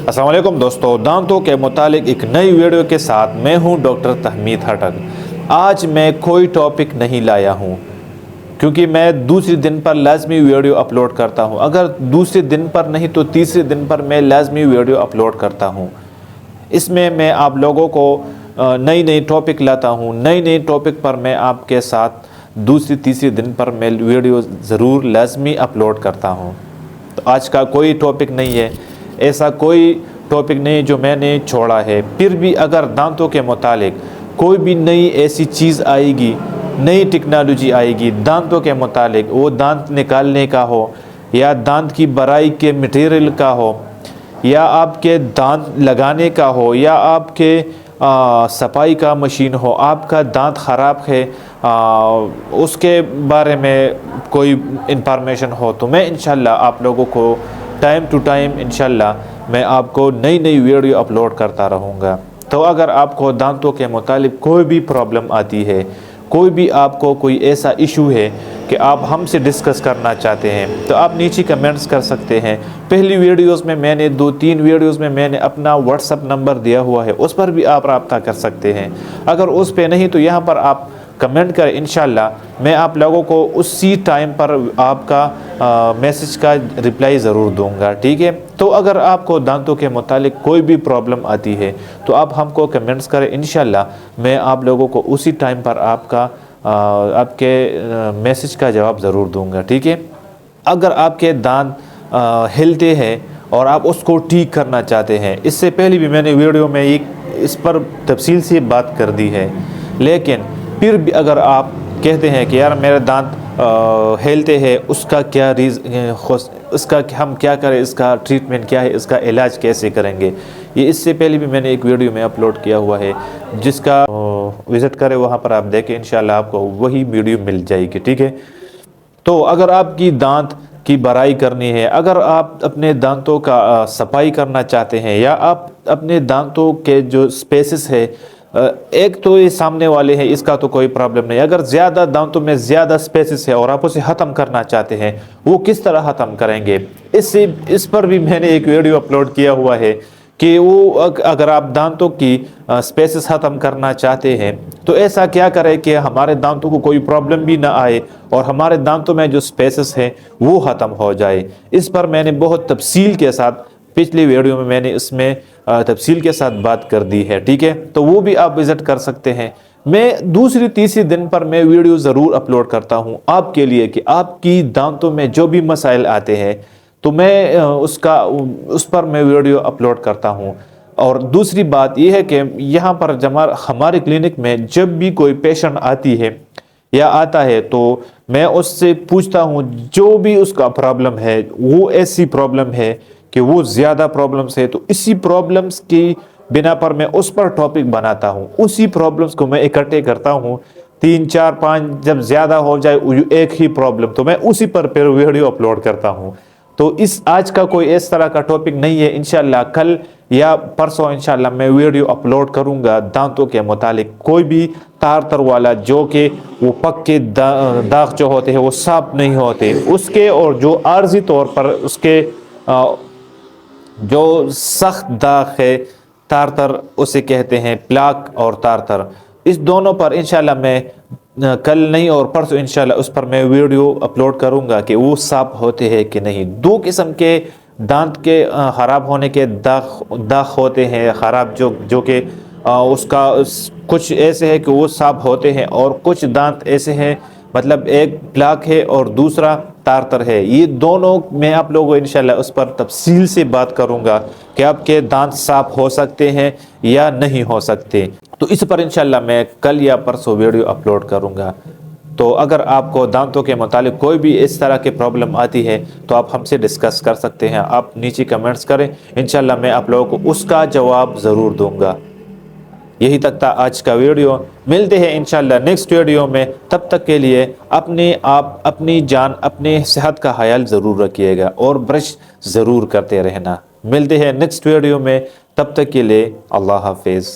السلام علیکم دوستو، دانتوں کے متعلق ایک نئی ویڈیو کے ساتھ میں ہوں ڈاکٹر تحمید ہٹک۔ آج میں کوئی ٹاپک نہیں لایا ہوں کیونکہ میں دوسری دن پر لازمی ویڈیو اپلوڈ کرتا ہوں۔ اگر دوسرے دن پر نہیں تو تیسرے دن پر میں لازمی ویڈیو اپلوڈ کرتا ہوں۔ اس میں آپ لوگوں کو نئی ٹاپک لاتا ہوں۔ نئی ٹاپک پر میں آپ کے ساتھ دوسری تیسری دن پر میں ویڈیو ضرور لازمی اپلوڈ کرتا ہوں۔ تو آج کا کوئی ٹاپک نہیں ہے، ایسا کوئی ٹاپک نہیں جو میں نے چھوڑا ہے۔ پھر بھی اگر دانتوں کے متعلق کوئی بھی نئی ایسی چیز آئے گی، نئی ٹیکنالوجی آئے گی دانتوں کے متعلق، وہ دانت نکالنے کا ہو یا دانت کی برائی کے مٹیریل کا ہو یا آپ کے دانت لگانے کا ہو یا آپ کے صفائی کا مشین ہو، آپ کا دانت خراب ہے اس کے بارے میں کوئی انفارمیشن ہو، تو میں انشاءاللہ آپ لوگوں کو ٹائم ٹو ٹائم انشاءاللہ میں آپ کو نئی ویڈیو اپلوڈ کرتا رہوں گا۔ تو اگر آپ کو دانتوں کے متعلق کوئی بھی پرابلم آتی ہے، کوئی بھی آپ کو کوئی ایسا ایشو ہے کہ آپ ہم سے ڈسکس کرنا چاہتے ہیں، تو آپ نیچے کمنٹس کر سکتے ہیں۔ پہلی ویڈیوز میں میں نے 2-3 ویڈیوز میں میں نے اپنا واٹس ایپ نمبر دیا ہوا ہے، اس پر بھی آپ رابطہ کر سکتے ہیں۔ اگر اس پہ نہیں تو یہاں پر آپ کمنٹ کریں، انشاءاللہ میں آپ لوگوں کو اسی ٹائم پر آپ کا میسج کا رپلائی ضرور دوں گا، ٹھیک ہے؟ تو اگر آپ کو دانتوں کے متعلق کوئی بھی پرابلم آتی ہے تو آپ ہم کو کمنٹس کریں، انشاءاللہ میں آپ لوگوں کو اسی ٹائم پر آپ کے میسج کا جواب ضرور دوں گا، ٹھیک ہے؟ اگر آپ کے دانت ہلتے ہیں اور آپ اس کو ٹھیک کرنا چاہتے ہیں، اس سے پہلے بھی میں نے ویڈیو میں اس پر تفصیل سے بات کر دی ہے، لیکن پھر بھی اگر آپ کہتے ہیں کہ یار میرے دانت ہلتے ہیں، اس کا کیا اس کا ہم کیا کریں، اس کا ٹریٹمنٹ کیا ہے، اس کا علاج کیسے کریں گے، یہ اس سے پہلے بھی میں نے ایک ویڈیو میں اپلوڈ کیا ہوا ہے، جس کا وزٹ کرے وہاں پر آپ دیکھیں، انشاءاللہ آپ کو وہی ویڈیو مل جائے گی، ٹھیک ہے؟ تو اگر آپ کی دانت کی برائی کرنی ہے، اگر آپ اپنے دانتوں کا صفائی کرنا چاہتے ہیں یا آپ اپنے دانتوں کے جو سپیسز ہے، ایک تو یہ سامنے والے ہیں، اس کا تو کوئی پرابلم نہیں، اگر زیادہ دانتوں میں زیادہ سپیسز ہے اور آپ اسے ختم کرنا چاہتے ہیں، وہ کس طرح ختم کریں گے؟ اس پر بھی میں نے ایک ویڈیو اپلوڈ کیا ہوا ہے کہ وہ اگر آپ دانتوں کی سپیسز ختم کرنا چاہتے ہیں تو ایسا کیا کرے کہ ہمارے دانتوں کو کوئی پرابلم بھی نہ آئے اور ہمارے دانتوں میں جو سپیسز ہیں وہ ختم ہو جائے۔ اس پر میں نے بہت تفصیل کے ساتھ پچھلی ویڈیو میں نے اس میں تفصیل کے ساتھ بات کر دی ہے، ٹھیک ہے؟ تو وہ بھی آپ وزٹ کر سکتے ہیں۔ میں دوسری تیسری دن پر میں ویڈیو ضرور اپلوڈ کرتا ہوں آپ کے لیے کہ آپ کی دانتوں میں جو بھی مسائل آتے ہیں تو میں اس پر میں ویڈیو اپلوڈ کرتا ہوں۔ اور دوسری بات یہ ہے کہ یہاں پر ہمارے کلینک میں جب بھی کوئی پیشنٹ آتی ہے یا آتا ہے تو میں اس سے پوچھتا ہوں جو بھی اس کا پرابلم ہے، وہ ایسی پرابلم ہے کہ وہ زیادہ پرابلمز ہے، تو اسی پرابلمز کی بنا پر میں اس پر ٹاپک بناتا ہوں، اسی پرابلمز کو میں اکٹھے کرتا ہوں، 3 4 5 جب زیادہ ہو جائے ایک ہی پرابلم تو میں اسی پر پھر ویڈیو اپلوڈ کرتا ہوں۔ تو آج کا کوئی اس طرح کا ٹاپک نہیں ہے، انشاءاللہ کل یا پرسوں انشاءاللہ میں ویڈیو اپلوڈ کروں گا دانتوں کے متعلق، کوئی بھی تار والا جو کہ وہ پکے داغ جو ہوتے ہیں وہ صاف نہیں ہوتے اس کے، اور جو عارضی طور پر اس کے جو سخت داغ ہے تار اسے کہتے ہیں پلاک اور تار، اس دونوں پر انشاءاللہ میں کل نہیں اور پرسوں انشاءاللہ اس پر میں ویڈیو اپلوڈ کروں گا کہ وہ صاف ہوتے ہیں کہ نہیں۔ 2 قسم کے دانت کے خراب ہونے کے داغ ہوتے ہیں خراب، جو کہ اس کا کچھ ایسے ہے کہ وہ صاف ہوتے ہیں اور کچھ دانت ایسے ہیں، مطلب ایک پلاک ہے اور دوسرا تار ہے، یہ دونوں میں آپ لوگوں انشاءاللہ اس پر تفصیل سے بات کروں گا کہ آپ کے دانت صاف ہو سکتے ہیں یا نہیں ہو سکتے، تو اس پر انشاءاللہ میں کل یا پرسوں ویڈیو اپلوڈ کروں گا۔ تو اگر آپ کو دانتوں کے متعلق کوئی بھی اس طرح کی پرابلم آتی ہے تو آپ ہم سے ڈسکس کر سکتے ہیں، آپ نیچے کمنٹس کریں، انشاءاللہ میں آپ لوگوں کو اس کا جواب ضرور دوں گا۔ یہی تک تھا آج کا ویڈیو، ملتے ہیں انشاءاللہ نیکسٹ ویڈیو میں، تب تک کے لیے اپنی جان اپنی صحت کا خیال ضرور رکھیے گا اور برش ضرور کرتے رہنا۔ ملتے ہیں نیکسٹ ویڈیو میں، تب تک کے لیے اللہ حافظ۔